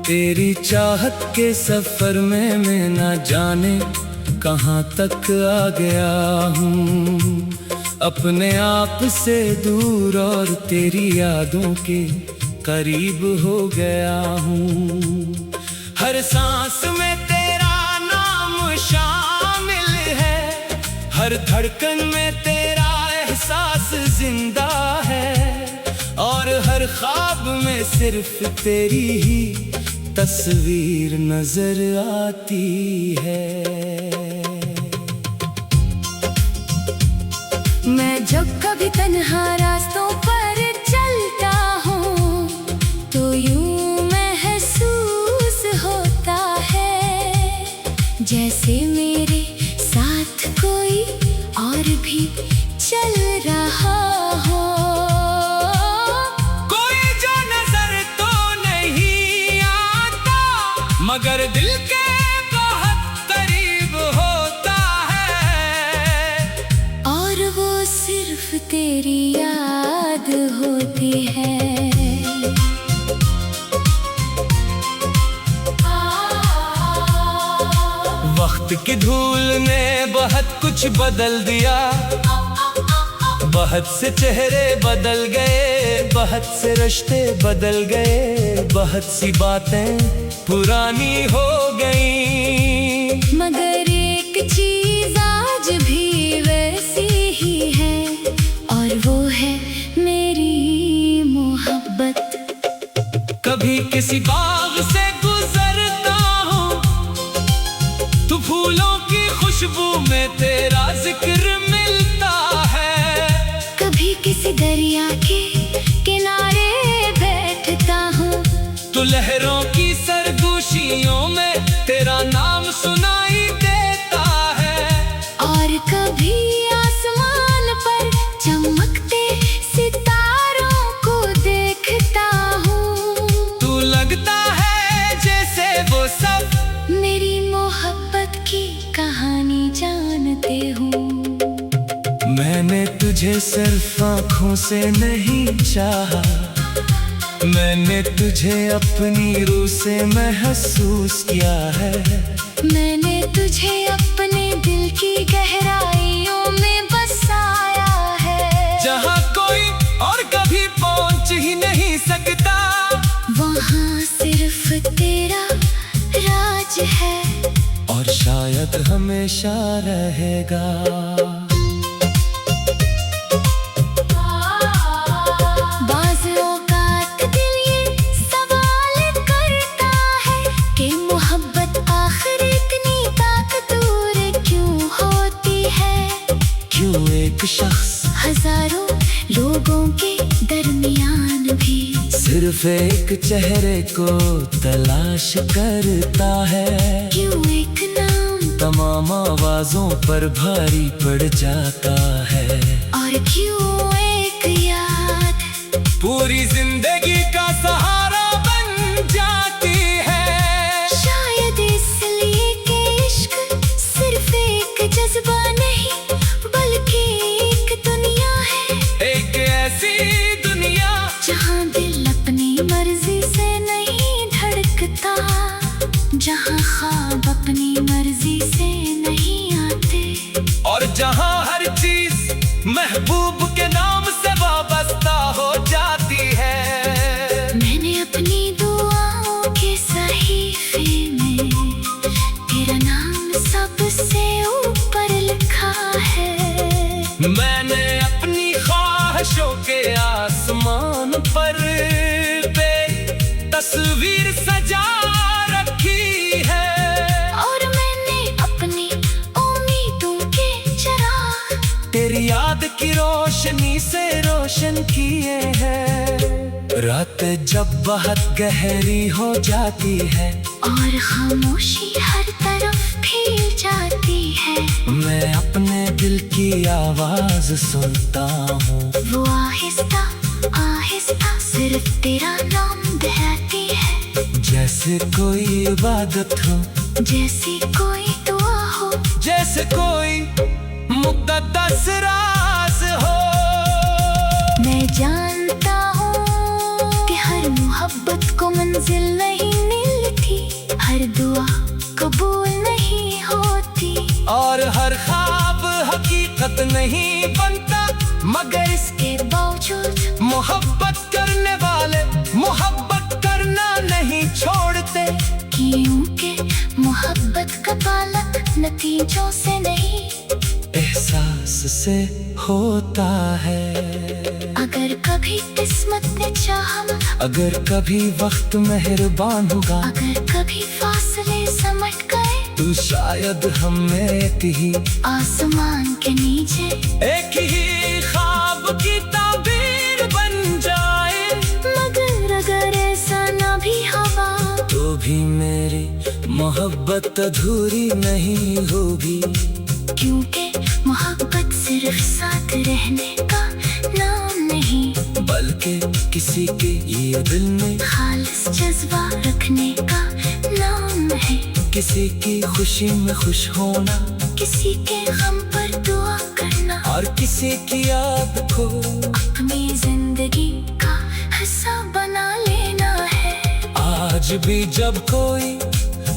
तेरी चाहत के सफर में मैं ना जाने कहाँ तक आ गया हूँ, अपने आप से दूर और तेरी यादों के करीब हो गया हूँ। हर सांस में तेरा नाम शामिल है, हर धड़कन में तेरा एहसास जिंदा है, और हर ख्वाब में सिर्फ तेरी ही तस्वीर नजर आती है। मैं जब कभी तन्हा रास्तों पर चलता हूँ तो यूं महसूस होता है जैसे मेरे साथ कोई और भी चल रहा हो। मगर दिल के बहुत करीब होता है, और वो सिर्फ तेरी याद होती है। वक्त की धूल ने बहुत कुछ बदल दिया, बहुत से चेहरे बदल गए, बहुत से रिश्ते बदल गए, बहुत सी बातें पुरानी हो गई, मगर एक चीज आज भी वैसी ही है, और वो है मेरी मोहब्बत। कभी किसी बाग से गुजरता हूँ तो फूलों की खुशबू में तेरा जिक्र मिलता है, कभी किसी दरिया के किनारे बैठता हूँ तो लहरों की सरगोशियों में तेरा नाम सुनाई देता है, और कभी आसमान पर चमकते सितारों को देखता हूँ तू लगता है जैसे वो सब मेरी मोहब्बत की कहानी जानते हूँ। मैंने तुझे सिर्फ आँखों से नहीं चाहा, मैंने तुझे अपनी रूह से महसूस किया है, मैंने तुझे अपने दिल की गहराइयों में बसाया है, जहाँ कोई और कभी पहुँच ही नहीं सकता, वहाँ सिर्फ तेरा राज है, और शायद हमेशा रहेगा। एक शख्स हजारों लोगों के दरमियान भी सिर्फ एक चेहरे को तलाश करता है, क्यों एक नाम तमाम आवाजों पर भारी पड़ जाता है, और क्यों एक याद पूरी जिंदगी का सहारा बन जाती है। शायद इसलिए कि इश्क सिर्फ एक जज्बा नहीं बल्कि एक दुनिया है, एक ऐसी दुनिया जहाँ दिल अपनी मर्जी से नहीं धड़कता, जहाँ ख्वाब अपनी मर्जी से नहीं आते, और जहाँ हर चीज महबूब के नाम से वाबस्ता हो जाती है। मैंने अपनी दुआओं के सहीफे में तेरा नाम सबसे ऊपर लिखा है, मैंने अपनी ख्वाहिशों के आसमान पर तस्वीर सजा रखी है, और मैंने अपनी उम्मीदों के चिराग तेरी याद की रोशनी से रोशन किए हैं। रात जब बहुत गहरी हो जाती है और खामोशी हर तरफ फैल जाती है, मैं अपने दिल की आवाज सुनता हूँ, वो आहिस्ता आहिस्ता सिर्फ तेरा नाम दोहराती है। जैसे कोई इबादत हो, जैसी कोई दुआ हो, जैसे कोई मुक़द्दस राज हो। मैं जानता हूँ कि हर मोहब्बत को मंजिल नहीं मिलती, हर दुआ कबूल नहीं होती, और हर ख्वाब हकीकत नहीं बनता, मगर इसके बावजूद मोहब्बत करने वाले मोहब्बत करना नहीं छोड़ते। क्योंकि मोहब्बत का पालक नतीजों से नहीं, एहसास से होता है। अगर कभी किस्मत ने चाहा, अगर कभी वक्त मेहरबान होगा, अगर कभी फासले समट गए, तो शायद हमें एक ही आसमान के नीचे एक ही ख्वाब की ताबीर बन जाए। मगर अगर ऐसा ना भी हवा, तो भी मेरी मोहब्बत अधूरी नहीं होगी। क्योंकि मोहब्बत सिर्फ साथ रहने का नाम नहीं, बल्कि किसी के ये दिल में खालिस जज्बा रखने का नाम है। किसी की खुशी में खुश होना, किसी के गम पर दुआ करना, और किसी की याद को अपनी जिंदगी का हिस्सा बना लेना है। आज भी जब कोई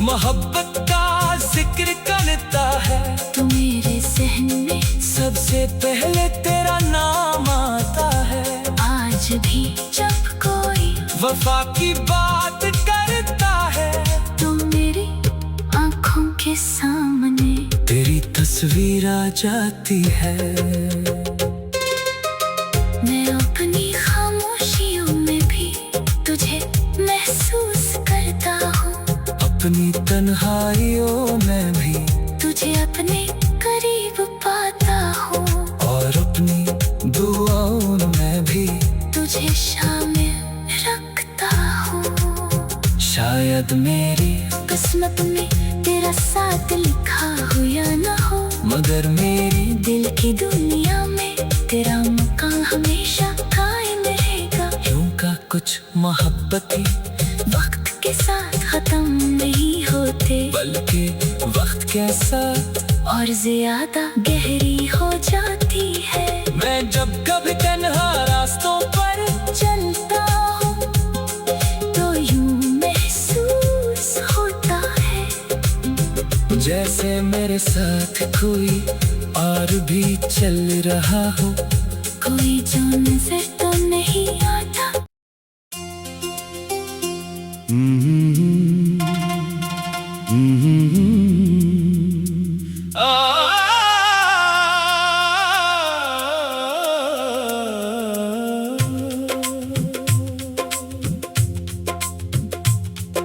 मोहब्बत का जिक्र करता है, तो मेरे जहन में सबसे पहले तेरा नाम आता है। आज भी जब कोई वफा की बात करता है, तो मेरी आँखों के सामने तेरी तस्वीर आ जाती है। मैं अपनी खामोशियों में भी तुझे महसूस करता हूँ, अपनी तन्हाइयों में भी तुझे अपने करीब पाता हूँ, और अपनी दुआओं में भी तुझे शामिल रखता हूँ। शायद मेरी किस्मत में तेरा साथ लिखा हो या ना हो, मगर मेरी दिल की दुनिया में तेरा मकान हमेशा कायम रहेगा। यूं का कुछ मोहब्बती वक्त के साथ खत्म नहीं होते, बल्कि वक्त के साथ और ज्यादा गहरी हो जाती है। मैं जब कभी तन्हा रास्तों पर चलता हूँ तो यूं महसूस होता है, जैसे मेरे साथ कोई और भी चल रहा हो। कोई जो नजर तो नहीं आता।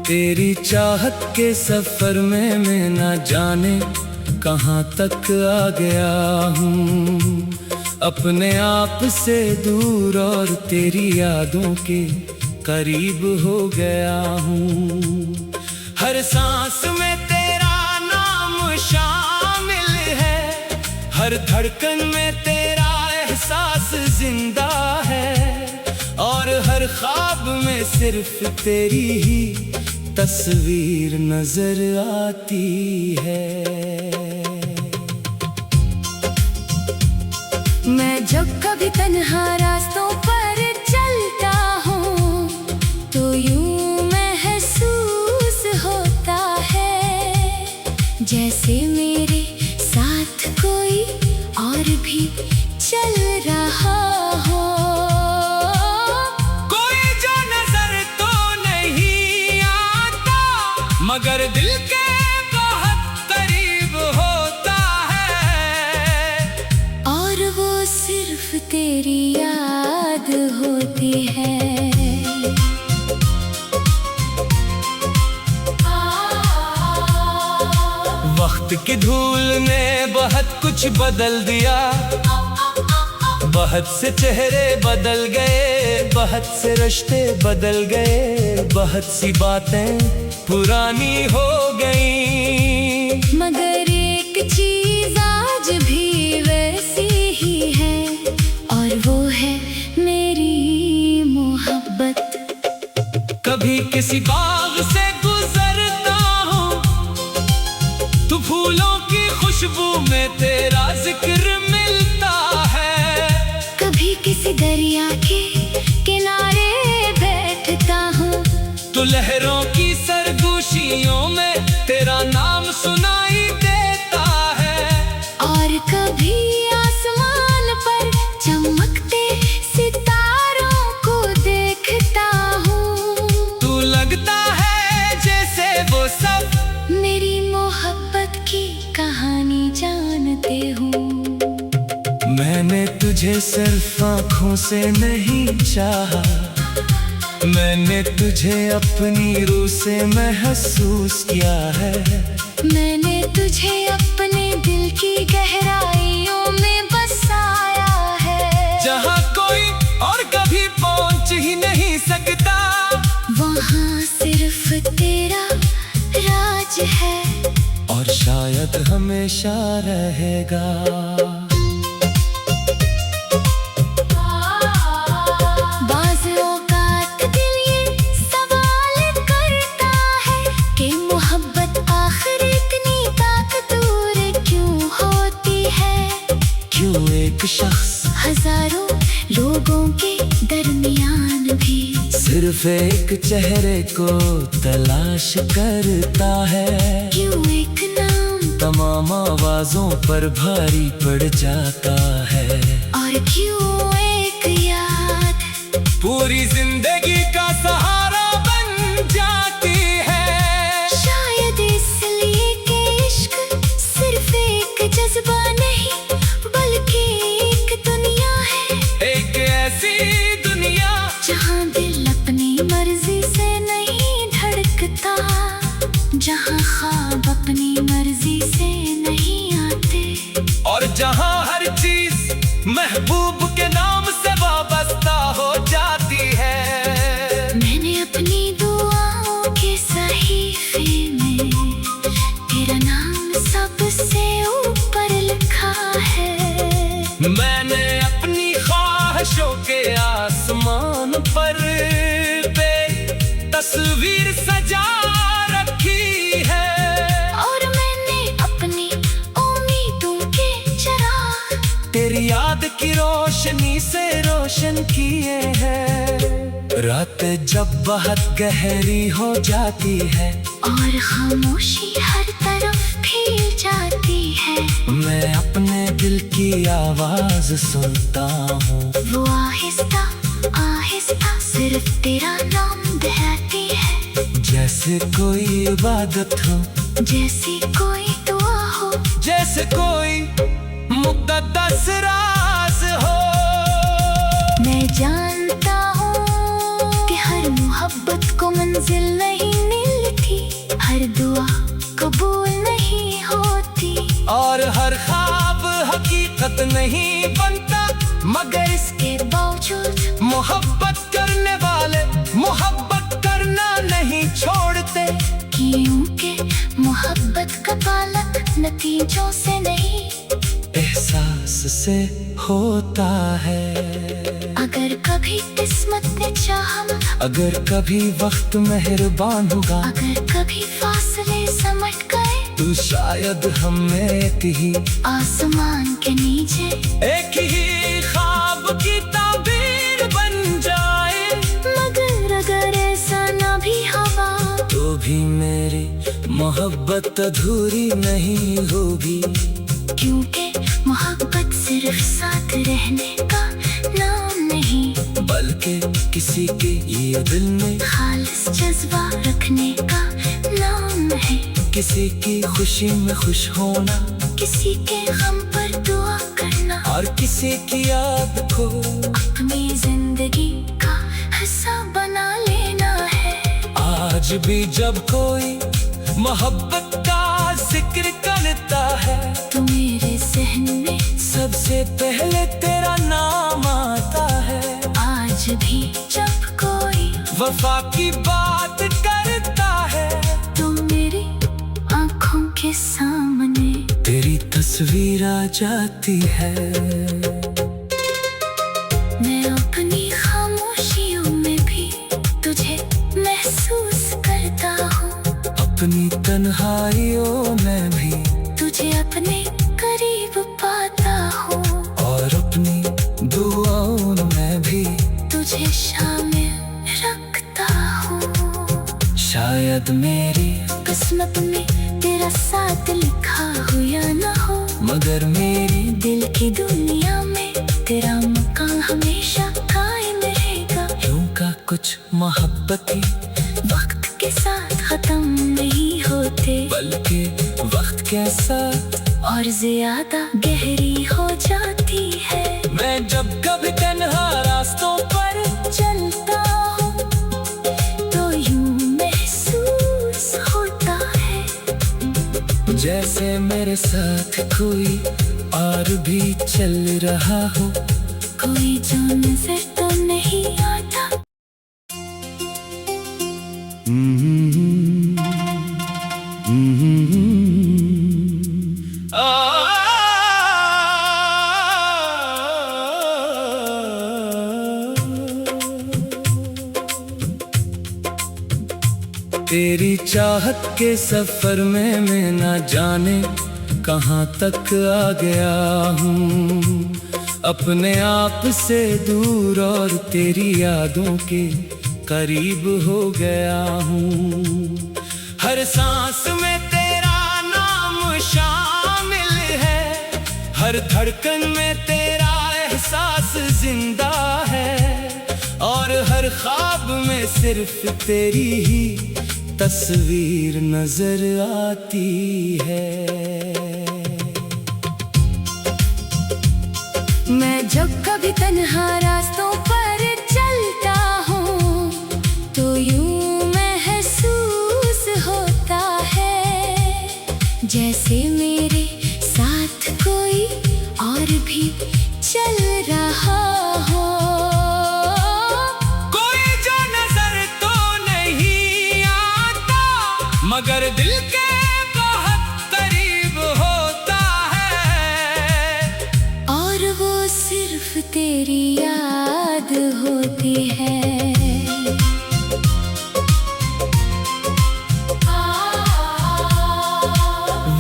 तेरी चाहत के सफर में मैं ना जाने कहाँ तक आ गया हूँ, अपने आप से दूर और तेरी यादों के करीब हो गया हूँ। हर सांस में तेरा नाम शामिल है, हर धड़कन में तेरा एहसास जिंदा है, और हर ख्वाब में सिर्फ तेरी ही तस्वीर नजर आती है। मैं जब कभी तन्हा रास्तों पर चलता हूँ तो यूं महसूस होता है, जैसे मेरे साथ कोई और भी चल रहा हो। कोई जो नजर तो नहीं आता, मगर दिल के बहुत करीब होता है, और वो सिर्फ तेरी याद होती है। वक्त की धूल ने बहुत कुछ बदल दिया, बहुत से चेहरे बदल गए, बहुत से रिश्ते बदल गए, बहुत सी बातें पुरानी हो गई, मगर एक चीज आज भी वैसी ही है, और वो है मेरी कभी किसी बाग से गुजरता हूँ, तो फूलों की खुशबू में तेरा जिक्र मिलता है। कभी किसी दरिया के किनारे बैठता हूँ, तो लहरों की सरगोशियों में तेरा नाम सुनाई देता है। और कभी आसमान पर चमकते सितारों को देखता हूँ, तू लगता है जैसे वो सब मेरी मोहब्बत की कहानी जानते हूँ। मैंने तुझे सिर्फ आँखों से नहीं चाहा, मैंने तुझे अपनी रूह से महसूस किया है। मैंने तुझे अपने दिल की गहराइयों में बसाया है। जहाँ कोई और कभी पहुँच ही नहीं सकता, वहाँ सिर्फ तेरा राज है, और शायद हमेशा रहेगा। बाज़ औक़ात दिल ये सवाल करता है कि मोहब्बत आखिर इतनी ताकतवर क्यों होती है। क्यों एक शख्स हजारों लोगों के दरमियान भी सिर्फ एक चेहरे को तलाश करता है। क्यों एक नाम तमाम आवाजों पर भारी पड़ जाता है, और क्यों एक याद पूरी जिंदगी का सहारा बन जाती है। शायद इसलिए कि इश्क सिर्फ एक जज्बा नहीं बल्कि एक दुनिया है। एक ऐसी दुनिया जहाँ दिल अपनी मर्जी से नहीं धड़कता, जहाँ ख्वाब अपनी मर्जी से नहीं आते, और जहाँ हर चीज महबूब के नाम से वाबस्ता हो जाती है। मैंने अपनी दुआओं के सहीफे में तेरा नाम सबसे ऊपर लिखा है। मैंने अपनी ख्वाहिशों के आसमान पर पे तस्वीर सजा रखी है, और मैंने अपनी उम्मीदों के चिराग तेरी याद की रोशनी से रोशन किए हैं। रात जब बहुत गहरी हो जाती है, और खामोशी हर तरफ फैल जाती है, मैं अपने दिल की आवाज सुनता हूँ। वो आहिस्ता आहिस्ता सिर्फ तेरा नाम बहती है। जैसे कोई इबादत हो, जैसी कोई दुआ हो, जैसे कोई मुक़द्दस राज हो। मैं जानता हूँ कि हर मोहब्बत को मंजिल नहीं मिलती, हर दुआ कबूल नहीं होती, और हर ख्वाब हकीकत नहीं बनता, मगर इसके बावजूद मोहब्बत करने वाले मोहब्बत करना नहीं छोड़ते। क्योंकि मोहब्बत का पालक नतीजों से नहीं एहसास से होता है। अगर कभी किस्मत ने चाहा, अगर कभी वक्त मेहरबान होगा, अगर कभी फासले समट गए, तो शायद हम एक ही आसमान के नीचे एक ही ख्वाब की ताबीर बन जाए। मगर अगर ऐसा ना भी हवा, तो भी मेरी मोहब्बत अधूरी नहीं होगी। क्योंकि मोहब्बत सिर्फ साथ रहने का नाम नहीं, बल्कि किसी के ये दिल में खालिस जज्बा रखने का नाम है। किसी की खुशी में खुश होना, किसी के गम पर दुआ करना, और किसी की याद को अपनी जिंदगी का हिस्सा बना लेना है। आज भी जब कोई मोहब्बत का जिक्र करता है, तो मेरे जहन में सबसे पहले तेरा नाम आता है। आज भी जब कोई वफा की बात करता है, तो मेरी आँखों के सामने तेरी तस्वीर आ जाती है। मैं अपनी खामोशियों में भी तुझे महसूस अपनी तन्हाइयों में भी तुझे अपने करीब पाता हूँ, और अपनी दुआओं में भी तुझे शामिल रखता हूँ। शायद मेरी किस्मत में तेरा साथ लिखा हो या न हो, मगर मेरी दिल की दुनिया में तेरा मकान हमेशा कायम रहेगा। यूं का कुछ मोहब्बती वक्त के साथ खत्म नहीं होते, बल्कि वक्त के साथ और ज्यादा गहरी हो जाती है। मैं जब कभी तन्हा रास्तों पर चलता हूँ तो यूं महसूस होता है, जैसे मेरे साथ कोई और भी चल रहा हो। कोई जो नजर तो नहीं आता। तेरी चाहत के सफर में मैं ना जाने कहाँ तक आ गया हूँ, अपने आप से दूर और तेरी यादों के करीब हो गया हूँ। हर सांस में तेरा नाम शामिल है, हर धड़कन में तेरा एहसास जिंदा है, और हर ख्वाब में सिर्फ तेरी ही तस्वीर नजर आती है। मैं जब कभी तन्हा रास्तों पर चलता हूँ तो यूं महसूस होता है, जैसे मेरे साथ कोई और भी चल रहा हो। कोई जो नजर तो नहीं आता, मगर दिल के बहुत करीब होता है, और वो सिर्फ तेरी याद होती है।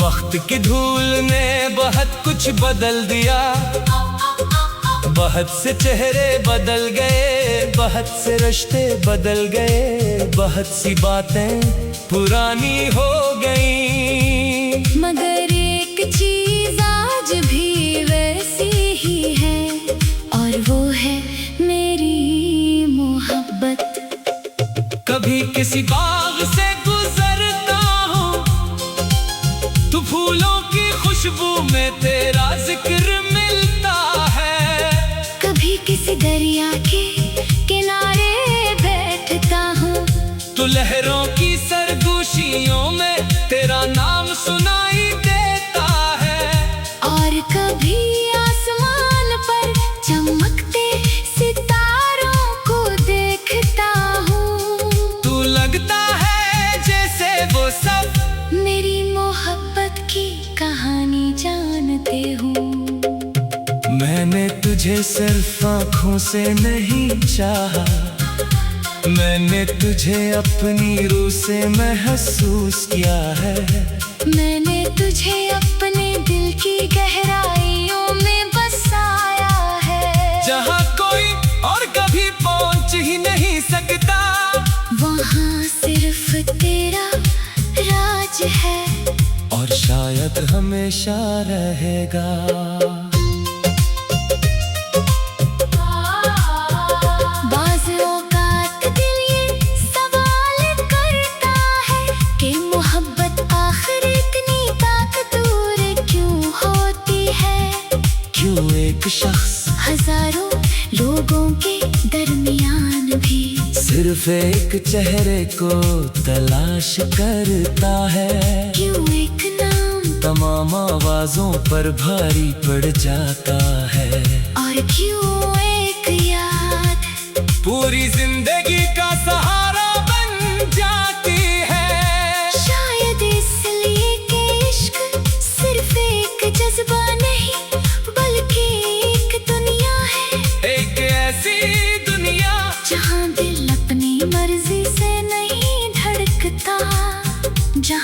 वक्त की धूल ने बहुत कुछ बदल दिया, बहुत से चेहरे बदल गए, बहुत से रिश्ते बदल गए, बहुत सी बातें पुरानी हो गई, मगर एक चीज आज भी वैसी ही है, और वो है मेरी मोहब्बत। कभी किसी बाग से गुजरता हूँ तो फूलों की खुशबू में तेरा जिक्र मिलता है, कभी किसी दरिया के किनारे बैठता हूँ तो लहरों की सरगोशियों में तेरा नाम सुनाई देता है, और कभी आसमान पर चमकते सितारों को देखता हूँ, तू लगता है जैसे वो सब मेरी मोहब्बत की कहानी जानते हूँ। मैंने तुझे सिर्फ आँखों से नहीं चाहा, मैंने तुझे अपनी रूह से महसूस किया है, मैंने तुझे अपने दिल की गहराइयों में बसाया है, जहाँ कोई और कभी पहुँच ही नहीं सकता, वहाँ सिर्फ तेरा राज है, और शायद हमेशा रहेगा। बाज़ औक़ात दिल ये सवाल करता है कि मोहब्बत आखिर इतनी ताकतवर क्यों होती है, क्यों एक शख्स हजारों लोगों के दरमियान भी सिर्फ एक चेहरे को तलाश करता है, क्यों एक नाम तमाम आवाजों पर भारी पड़ जाता है, और क्यों एक याद पूरी जिंदगी का सहारा बन जाती है। शायद इसलिए कि इश्क सिर्फ एक जज्बा नहीं बल्कि एक दुनिया है, एक ऐसी दुनिया जहाँ दिल अपनी मर्जी से नहीं धड़कता, जहाँ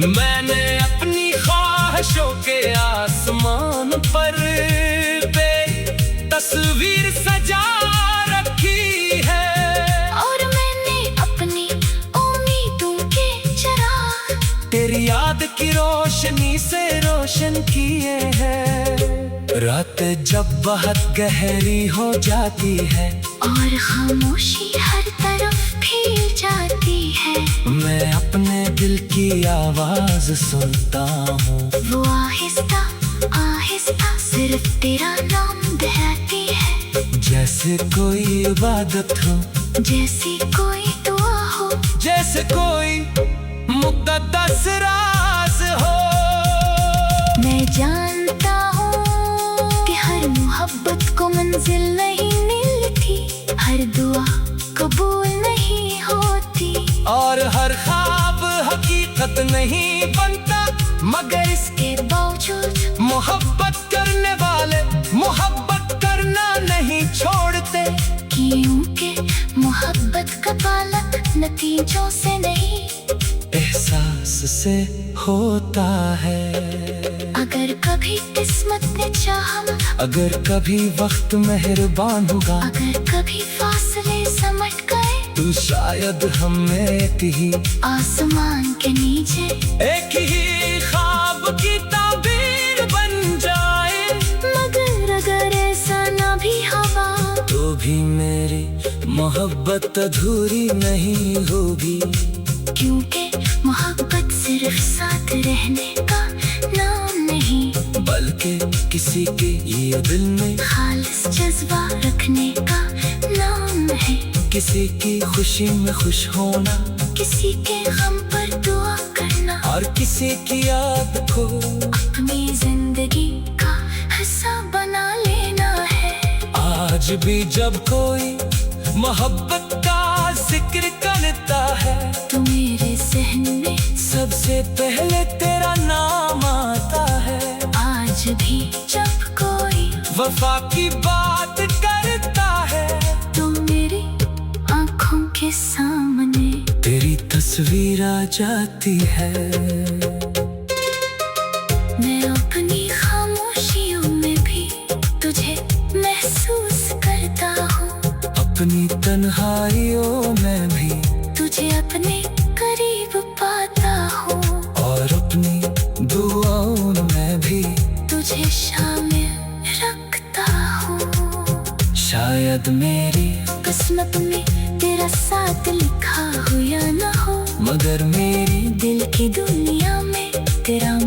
मैंने अपनी ख्वाहिशों के आसमान पर पे तस्वीर सजा रखी है, और मैंने अपनी उम्मीदों के चिराग तेरी याद की रोशनी से रोशन किए हैं। रात जब बहुत गहरी हो जाती है और खामोशी हर तरफ फैल जाती है, मैं अपने दिल की आवाज सुनता हूँ। वो आहिस्ता आहिस्ता सिर्फ तेरा नाम दोहराती है, जैसे कोई इबादत हो, जैसी कोई दुआ हो, जैसे कोई मुक़द्दस राज हो। मैं जानता हूँ कि हर मोहब्बत को मंजिल नहीं मिलती, हर दुआ कबूल नहीं होती, और हर ख्वाब हकीकत नहीं बनता, मगर इसके बावजूद मोहब्बत करने वाले मोहब्बत करना नहीं छोड़ते। क्योंकि मोहब्बत का पालक नतीजों से नहीं एहसास से होता है। अगर कभी किस्मत ने चाहा, अगर कभी वक्त मेहरबान होगा, अगर कभी फासले समट गए, तो शायद हमें एक ही आसमान के नीचे एक ही ख्वाब की ताबीर बन जाए। मगर अगर ऐसा ना भी हवा, तो भी मेरी मोहब्बत अधूरी नहीं होगी, क्योंकि मोहब्बत सिर्फ साथ रहने का नाम नहीं, बल्कि किसी के ये दिल में खालिस जज्बा रखने का नाम है। किसी की खुशी में खुश होना, किसी के गम पर दुआ करना, और किसी की याद को अपनी जिंदगी का हिस्सा बना लेना है। आज भी जब कोई मोहब्बत का जिक्र करता है, तो मेरे जहन में सबसे पहले तेरा नाम आता है। आज भी जब कोई वफा की बात करता है, तो मेरी आँखों के सामने तेरी तस्वीर आ जाती है। मैं अपनी खामोशियों में भी तुझे महसूस करता हूँ, अपनी तन्हाइयों में भी तुझे अपने करीब पाता हूँ, और अपनी दुआओं में भी तुझे शामिल रखता हूँ। शायद मेरी किस्मत में तेरा साथ लिखा हो या ना हो, मगर मेरी दिल की दुनिया में तेरा